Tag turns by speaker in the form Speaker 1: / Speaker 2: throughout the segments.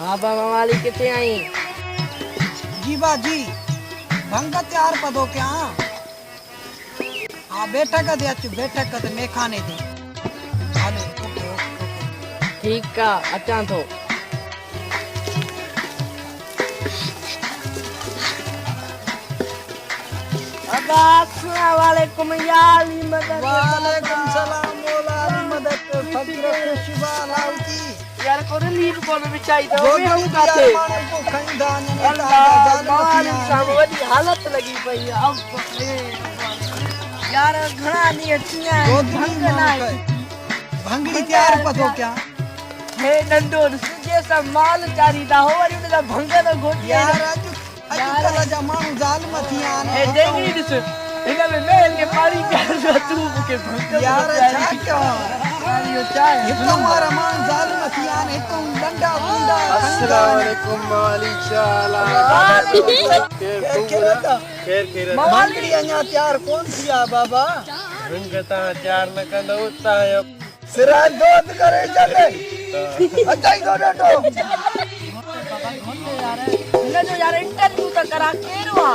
Speaker 1: हाँ बाबा वाली कितने आई
Speaker 2: जी बाजी भंग तैयार पदो क्या हाँ बैठक दे अच बैठक दे मैं खाने दे हाले ओके ओके
Speaker 1: ठीक का अचां तो अस्सलाम वालेकुम या अली मदद
Speaker 2: वालेकुम सलाम मौला अली मदद फकीर खुशबा लाउती
Speaker 1: यार कोने लीव कोने में चाहिए
Speaker 2: वो
Speaker 1: मैं हम
Speaker 2: भी
Speaker 1: खाते
Speaker 2: यार माने को खई दान ने
Speaker 1: अल्लाह माली सामवदी हालत लगी पई अब यार घणा नहीं अचिया
Speaker 2: वो भंग ना भंगड़ी तैयार पदो क्या
Speaker 1: हे नंदो सुजे सा माल चारी दा हो वरी उनका भंग न गोटी
Speaker 2: यार अॼुकल्ह जा माण्हू ज़ालिम थी विया आहिनि
Speaker 1: ए देखी ॾिस हिन में महल के पाणी प्यार तू मूंखे भंग
Speaker 2: यार छा कयो
Speaker 1: यार इहो छा आहे
Speaker 2: हिकु वारा माण्हू ज़ालिम थी विया आहिनि हिकु डंडा गुंडा
Speaker 3: अस्सलाम वालेकुम मालिक शाला खैर
Speaker 2: भंगड़ी अञा तैयार कोन थी आहे बाबा
Speaker 3: रंग ता तैयार न कंदो ता
Speaker 2: सिरा दोत करे चले अचाई दो डटो
Speaker 1: हिन जो यार इंटरव्यू त करा केरो आ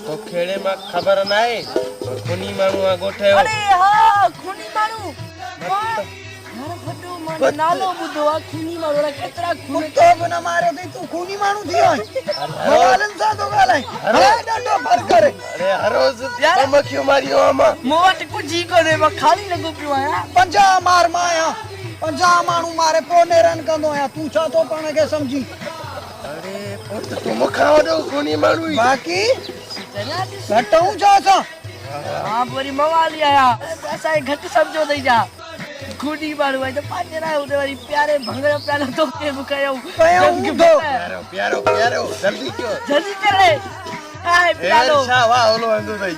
Speaker 3: तो खेड़े में खबर न आहे खुनी माण्हू आ गोठे
Speaker 1: अरे हां खूनी माण्हू यार फटो मन नालो बुधो आ खूनी माण्हू रा केतरा खून
Speaker 2: कुत्तो बि न मारियो अथई तूं खूनी माण्हू थी वियो आहीं भॻवाननि सां थो ॻाल्हाए अरे ॾाढो फर्क़ु करे
Speaker 3: अरे हर रोज कमखियो मारियो अमा
Speaker 1: मूं वटि कुझु ई कोन्हे मां ख़ाली लॻो पियो आहियां
Speaker 2: 50 मार मां आहियां 50 माण्हू मारे पोइ नेरन कंदो आहियां तूं छा थो पाण खे सम्झी
Speaker 3: अरे पुट तू मूंखां वॾो खूनी माण्हू
Speaker 2: बाक़ी घटऊं छा असां
Speaker 1: हां वरी मवाली आया असांखे घटि सम्झो अथई जा खूनी माण्हू आहे त पंहिंजे लाइ हुन वरी प्यारे भंगड़ प्याला तो के बि कयूं
Speaker 3: प्यारो प्यारो प्यारो जल्दी कयो
Speaker 1: जल्दी करे आए प्यालो
Speaker 3: छा वाह ओलो हंदो अथई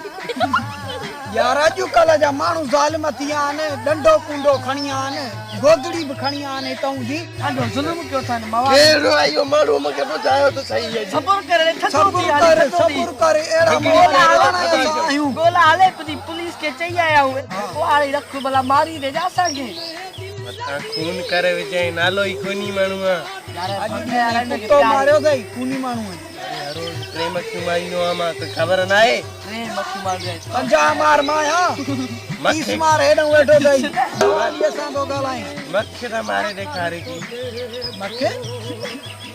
Speaker 2: यार अॼुकल्ह जा माण्हू ज़ालिम थी विया आहिनि डंडो कुंडो खणी विया आहिनि गोदड़ी बि खणी विया आहिनि हितां जी
Speaker 1: ॾाढो ज़ुल्म कयो अथनि मवाली
Speaker 3: केड़ो आयो माण्हू मूंखे ॿुधायो त सही आहे
Speaker 1: सब्र करे
Speaker 2: सब्र करे अहिड़ा माण्हू आहियूं
Speaker 1: गोला हले पई पुलिस के चई आया हूं कुआरी रख भला मारी दे जा असांखे
Speaker 3: मथा खून करे विजय नालो ई खूनी माण्हू आ
Speaker 2: कुत्तो मारियो अथई खूनी माण्हू
Speaker 3: हर रोज प्रेम क्यों मारियो अमा तो खबर न आहे
Speaker 1: प्रेम मक्खी मार गए
Speaker 2: 50 मार मां आहियां 30 मार हेॾो वेठो अथई मवालीअ सां थो ॻाल्हाए
Speaker 3: मखे त मारे ॾेखारे की
Speaker 2: मखे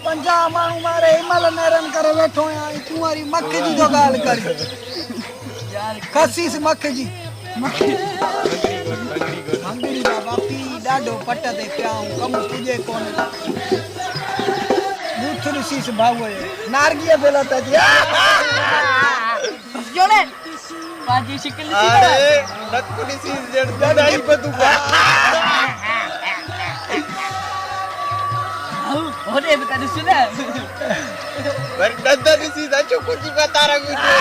Speaker 2: 50 माण्हू मारे हिमल नेरन करे वेठो आहियां तूं वरी मखे जी थो ॻाल्हि कर
Speaker 1: यार
Speaker 2: खसीस मखे जी भंगड़ी जा बापी ॾाढो पट ते पिया आहियूं कमु पुॼे कोन बूथ ॾिसीस भाऊअ नारगीअ बेला त
Speaker 1: जोड़े बाजी शिकल सी
Speaker 3: अरे नकुनी सी जड़ दाई बदू
Speaker 1: होने बता दे सुना
Speaker 3: पर दद्दा सी दाचो कुछ का तारा गुजो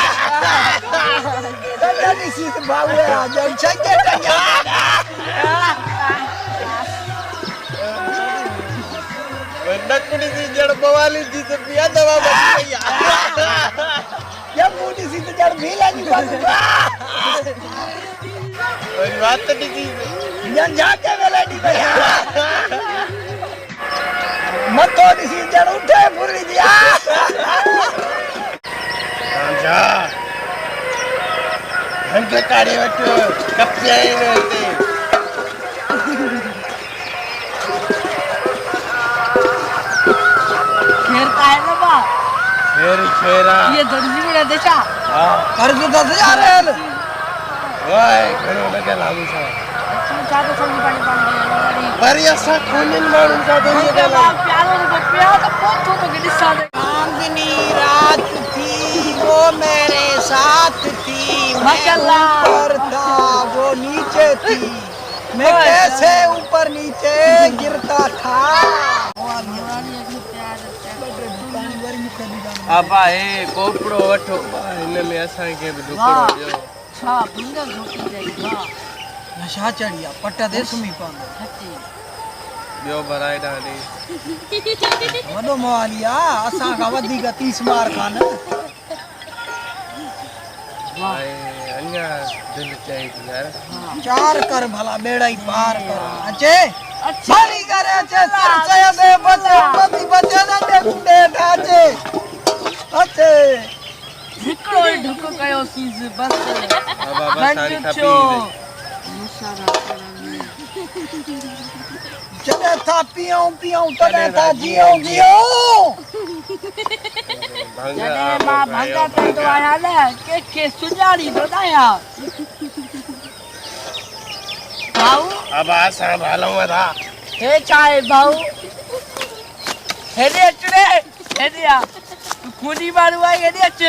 Speaker 2: दद्दा ॾिसीस भाऊअ जड़ छके टया
Speaker 3: नकुनी सी जड़ बवाली जी से पिया दवा बच
Speaker 2: या मोटी सी तो जड़ भीला जी बात
Speaker 3: और बात दी
Speaker 2: जन जाके वेला दी मतो दी जड़ उठे पूरी दिया
Speaker 3: जा हंग काढ़े वठो कपिया ने
Speaker 1: खेर का है ना बा
Speaker 3: खेरा
Speaker 1: ये दर्जी में देचा
Speaker 3: हां
Speaker 2: कर्ज 10,000 है
Speaker 3: वाय घणो लगे लागू छा
Speaker 1: छा तो समझ पानी
Speaker 3: पर ऐसा खूनिन माण्हू सा तो ये
Speaker 1: प्यारो को प्यार तो पोथो तो के दिसा दे
Speaker 2: चांदनी रात थी वो मेरे साथ थी
Speaker 1: माशाल्लाह
Speaker 2: ऊपर था वो नीचे थी मैं कैसे ऊपर नीचे गिरता था
Speaker 3: अबा ए कोपड़ो वठो इन में असा के दुकड़ो जो
Speaker 1: छा भंगा घोटी जाई वाह
Speaker 2: नशा चढ़िया पट दे सुमी पांदो
Speaker 1: हटी
Speaker 3: बियो भराए डाले
Speaker 2: वडो मवालिया असा का वधी का 30 मार खान
Speaker 3: वाह अन्या दिल चाहिए यार
Speaker 2: चार कर भला बेड़ा ही पार कर अचे
Speaker 1: अच्छा
Speaker 2: मारी करे छे सिर चया दे बचे पति बचे नंढे कुंडे ठाचे अच्छे
Speaker 1: हिकिड़ो ई ढुक कयो सीज़ बस
Speaker 3: बाबा सारी
Speaker 1: गंज
Speaker 3: खपी
Speaker 1: थियो
Speaker 2: जॾहिं था पियूं पियूं तॾहिं था जियूं जियूं
Speaker 1: जॾहिं मां भंग कंदो आहियां न कंहिंखे सुञाणींदो न आहियां भाऊ
Speaker 3: अब असां हलूं था
Speaker 1: हे छा आहे भाऊ हेॾे अच रे हेॾे आ तूं खूनी माण्हू आहे हेॾे अच